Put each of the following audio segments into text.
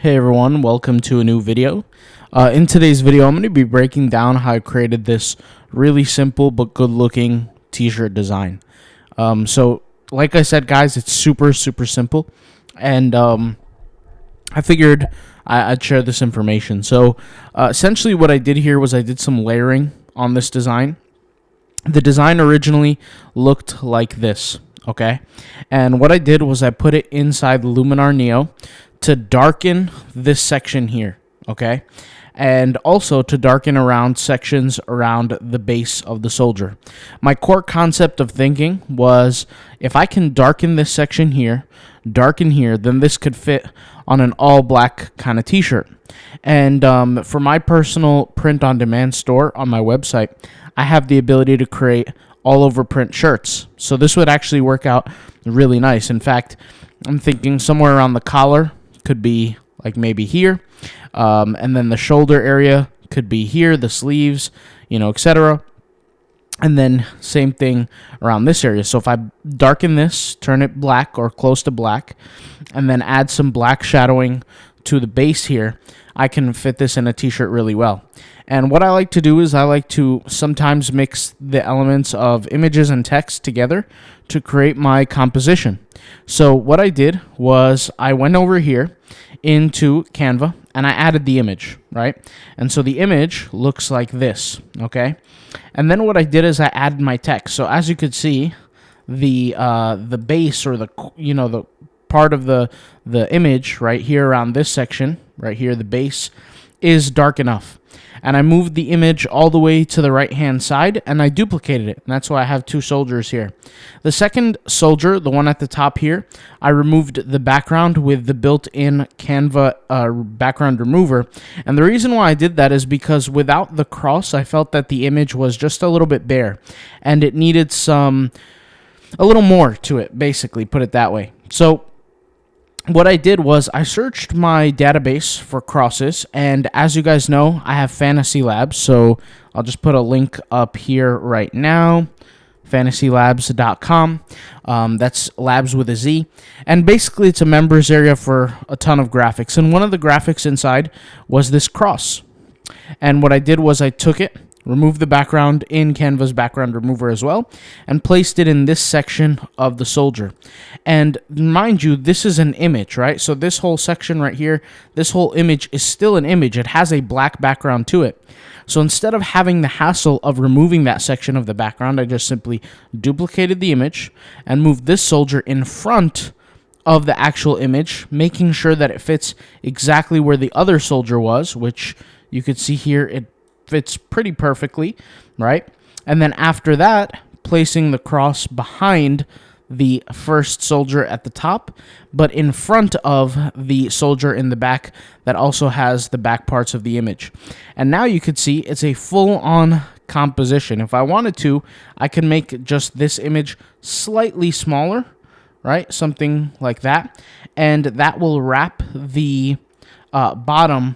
Hey everyone, welcome to a new video. In today's video, I'm going to be breaking down how I created this really simple but good looking t-shirt design. So like I said, guys, it's super simple, and I figured I'd share this information. So essentially what I did here was I did some layering on this design. The design originally looked like this, okay? And what I did was I put it inside Luminar Neo to darken this section here, okay? And also to darken around sections around the base of the soldier. My core concept of thinking was, if I can darken this section here, darken here, then this could fit on an all black kind of t-shirt. And for my personal print-on-demand store on my website, I have the ability to create all over print shirts. So this would actually work out really nice. In fact, I'm thinking somewhere around the collar could be like maybe here, and then the shoulder area could be here, the sleeves, etc. And then same thing around this area. So if I darken this, turn it black or close to black, and then add some black shadowing to the base here, I can fit this in a t-shirt really well. And what I like to do is I like to sometimes mix the elements of images and text together to create my composition. So what I did was I went over here into Canva and I added the image, right? And so the image looks like this, okay? And then what I did is I added my text. So as you could see, the base, or the part of the image right here around this section, right here, the base, is dark enough. And I moved the image all the way to the right hand side and I duplicated it. And that's why I have two soldiers here. The second soldier, the one at the top here, I removed the background with the built-in Canva background remover. And the reason why I did that is because without the cross, I felt that the image was just a little bit bare and it needed a little more to it, basically, put it that way. So what I did was I searched my database for crosses, and as you guys know, I have Fantasy Labs, so I'll just put a link up here right now, fantasylabs.com. That's labs with a Z, and basically it's a members area for a ton of graphics, and one of the graphics inside was this cross. And what I did was I took it, removed the background in Canva's background remover as well, and placed it in this section of the soldier. And mind you, this is an image, right? So this whole section right here, this whole image is still an image. It has a black background to it. So instead of having the hassle of removing that section of the background, I just simply duplicated the image and moved this soldier in front of the actual image, making sure that it fits exactly where the other soldier was, which you could see here, it fits pretty perfectly, right? And then after that, placing the cross behind the first soldier at the top, but in front of the soldier in the back that also has the back parts of the image. And now you could see it's a full-on composition. If I wanted to, I can make just this image slightly smaller, right? Something like that. And that will wrap the bottom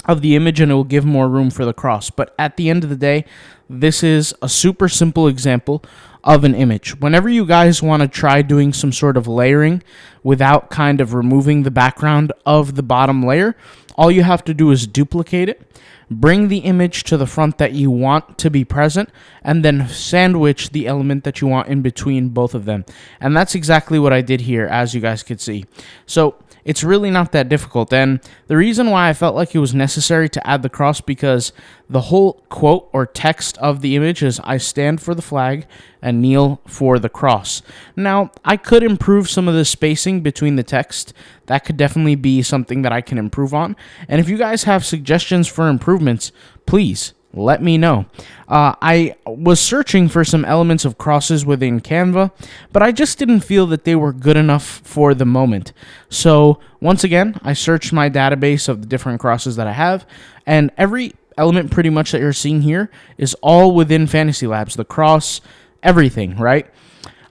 of the image, and it will give more room for the cross. But at the end of the day, this is a super simple example of an image. Whenever you guys want to try doing some sort of layering without kind of removing the background of the bottom layer, all you have to do is duplicate it, bring the image to the front that you want to be present, and then sandwich the element that you want in between both of them. And that's exactly what I did here, as you guys could see. So it's really not that difficult. And the reason why I felt like it was necessary to add the cross, because the whole quote or text of the image is, "I stand for the flag and kneel for the cross." Now, I could improve some of the spacing between the text. That could definitely be something that I can improve on. And if you guys have suggestions for improvements, please let me know. I was searching for some elements of crosses within Canva, but I just didn't feel that they were good enough for the moment. So once again, I searched my database of the different crosses that I have, and every element pretty much that you're seeing here is all within Fantasy Labs. The cross, everything, right?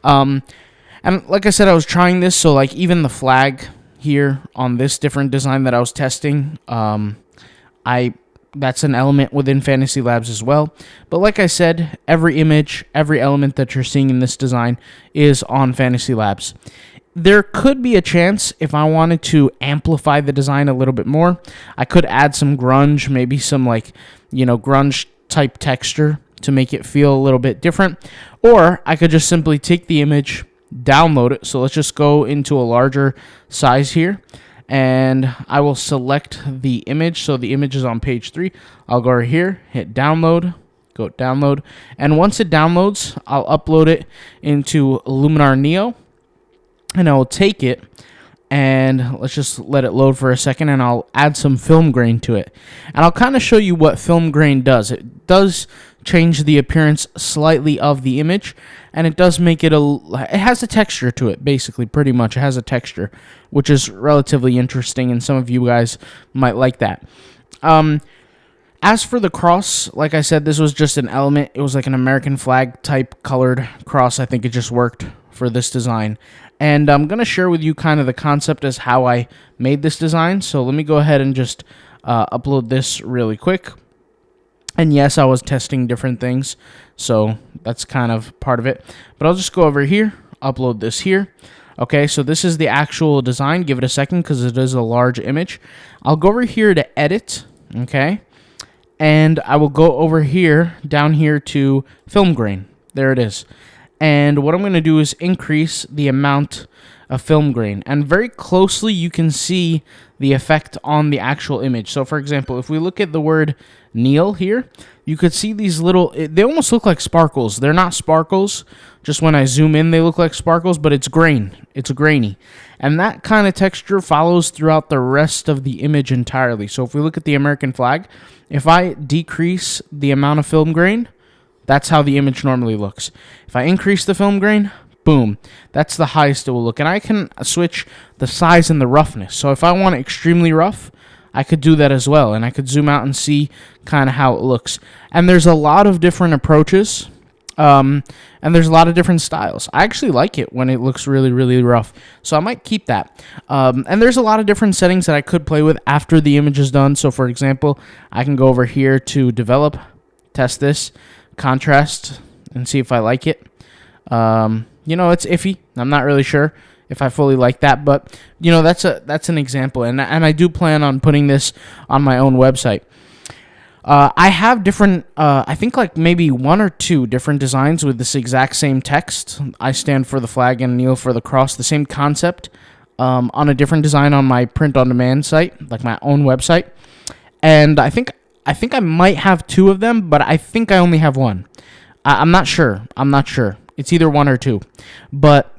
And like I said, I was trying this, so like even the flag here on this different design that I was testing, that's an element within Fantasy Labs as well. But like I said, every image, every element that you're seeing in this design is on Fantasy Labs. there could be a chance if I wanted to amplify the design a little bit more, I could add some grunge, maybe some like, grunge type texture to make it feel a little bit different. Or I could just simply take the image, download it. So let's just go into a larger size here, and I will select the image. So the image is on page 3. I'll go right here, hit download, go download. And once it downloads, I'll upload it into Luminar Neo. And I'll take it, and let's just let it load for a second, and I'll add some film grain to it. And I'll kind of show you what film grain does. It does change the appearance slightly of the image, and it does make it it has a texture to it, basically, pretty much. It has a texture, which is relatively interesting, and some of you guys might like that. As for the cross, like I said, this was just an element. It was like an American flag type colored cross. I think it just worked for this design. And I'm going to share with you kind of the concept as how I made this design. So let me go ahead and just upload this really quick. And yes, I was testing different things, so that's kind of part of it. But I'll just go over here, upload this here. Okay, so this is the actual design. Give it a second because it is a large image. I'll go over here to edit, okay? And I will go over here, down here to film grain. There it is. And what I'm going to do is increase the amount of film grain. And very closely, you can see the effect on the actual image. So, for example, if we look at the word Neil here, you could see these little, they almost look like sparkles. They're not sparkles. Just when I zoom in, they look like sparkles, but it's grain. It's grainy. And that kind of texture follows throughout the rest of the image entirely. So if we look at the American flag, if I decrease the amount of film grain, that's how the image normally looks. If I increase the film grain, boom, that's the highest it will look. And I can switch the size and the roughness. So if I want it extremely rough, I could do that as well. And I could zoom out and see kind of how it looks. And there's a lot of different approaches. And there's a lot of different styles. I actually like it when it looks really, really rough. So I might keep that. And there's a lot of different settings that I could play with after the image is done. So for example, I can go over here to develop, test this, contrast, and see if I like it. It's iffy. I'm not really sure if I fully like that, but that's an example, and I do plan on putting this on my own website. I have different, I think like maybe 1 or 2 different designs with this exact same text. I stand for the flag and kneel for the cross. The same concept on a different design on my print-on-demand site, like my own website, and I think I might have 2 of them, but I think I only have 1. I'm not sure. It's either 1 or 2. But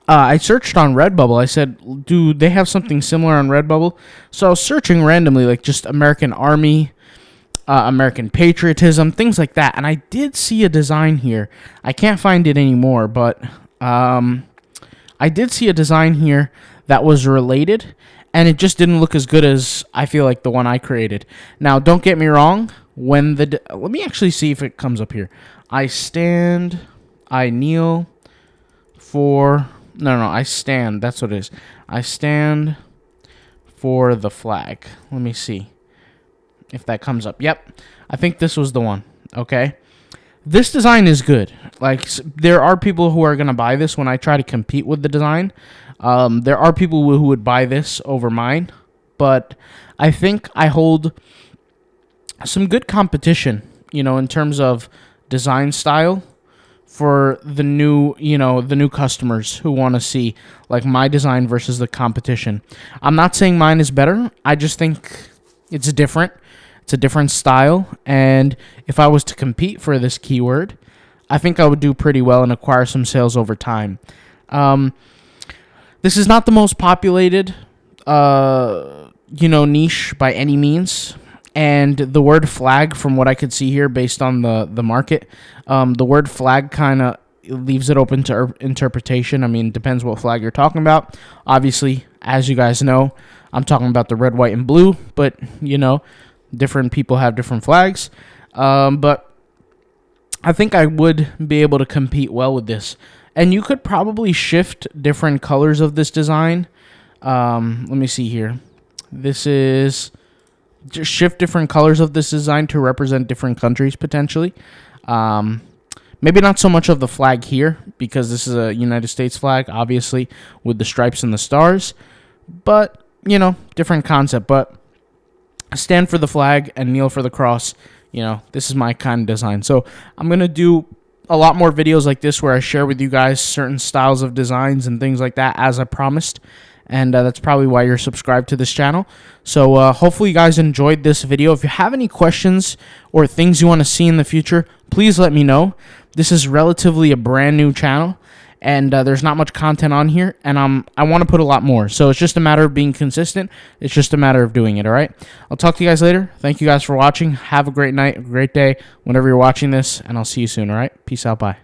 I searched on Redbubble. I said, do they have something similar on Redbubble? So I was searching randomly, like just American Army, American patriotism, things like that. And I did see a design here. I can't find it anymore, but I did see a design here that was related. And it just didn't look as good as I feel like the one I created. Now, don't get me wrong. Let me actually see if it comes up here. I kneel for... No, I stand. That's what it is. I stand for the flag. Let me see if that comes up. Yep. I think this was the one. Okay. This design is good. Like, there are people who are going to buy this when I try to compete with the design. There are people who would buy this over mine, but I think I hold some good competition, in terms of design style for the new customers who want to see like my design versus the competition. I'm not saying mine is better. I just think it's different. It's a different style, and if I was to compete for this keyword, I think I would do pretty well and acquire some sales over time. This is not the most populated, niche by any means. And the word flag, from what I could see here, based on the market, the word flag kind of leaves it open to interpretation. I mean, it depends what flag you're talking about. Obviously, as you guys know, I'm talking about the red, white, and blue. But different people have different flags. But I think I would be able to compete well with this. And you could probably shift different colors of this design. Let me see here. This is... Just shift different colors of this design to represent different countries, potentially. Maybe not so much of the flag here, because this is a United States flag, obviously, with the stripes and the stars. But, you know, different concept. But stand for the flag and kneel for the cross. You know, this is my kind of design. So I'm going to do a lot more videos like this where I share with you guys certain styles of designs and things like that, as I promised. And that's probably why you're subscribed to this channel. So hopefully you guys enjoyed this video. If you have any questions or things you want to see in the future, please let me know. This is relatively a brand new channel, and there's not much content on here, and I want to put a lot more. So it's just a matter of being consistent. It's just a matter of doing it, all right? I'll talk to you guys later. Thank you guys for watching. Have a great night, a great day whenever you're watching this, and I'll see you soon, all right? Peace out. Bye.